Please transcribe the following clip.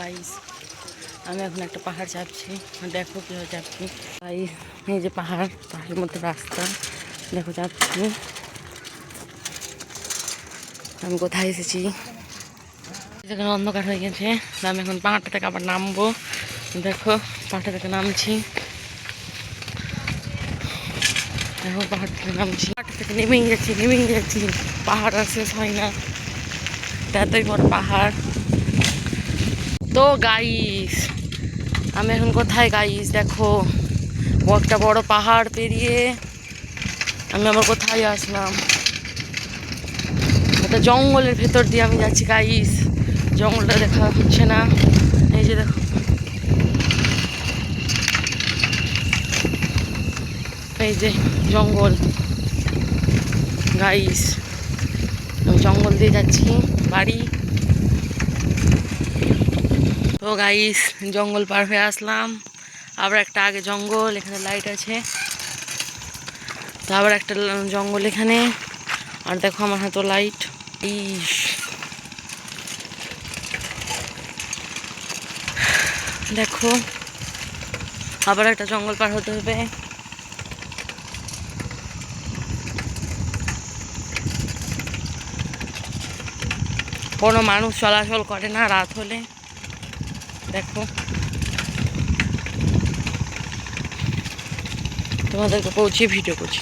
Guys আমি এখন একটা পাহাড় চাপছি, দেখো কীভাবে চাপছি। গাইস এই যে পাহাড়ের মধ্যে রাস্তা, দেখো চাপছি। আমি কোথায় এসেছি, যেখানে অন্ধকার হয়ে গেছে। আমি এখন পাহাড়টা থেকে আবার নামবো। দেখো পাহাড়টা থেকে নামছি, দেখো পাহাড় থেকে নামছি, পাহাড়টা থেকে নেমেই যাচ্ছি। পাহাড় আর শেষ হয় না, এতই বড় পাহাড়। তো গাইস আমি এখন কোথায় গাইস, দেখো একটা বড় পাহাড় পেরিয়ে আমি আবার কোথায় আসলাম, একটা জঙ্গলের ভেতর দিয়ে আমি যাচ্ছি গাইস। জঙ্গলটা দেখা হচ্ছে না, এই যে দেখো, এই যে জঙ্গল গাইস। আমি জঙ্গল দিয়ে যাচ্ছি বাড়ি। তো গাইস জঙ্গল পার হয়ে আসলাম, আবার একটা আগে জঙ্গল, এখানে লাইট আছে, তো আবার একটা জঙ্গল এখানে, আর দেখো আমার হাতে লাইট। ইস দেখো আবার একটা জঙ্গল পার হতে হবে। কোনো মানুষ চলাচল করে না রাত হলে, দেখো তোমাদেরকে পৌঁছে ভিডিও করছি।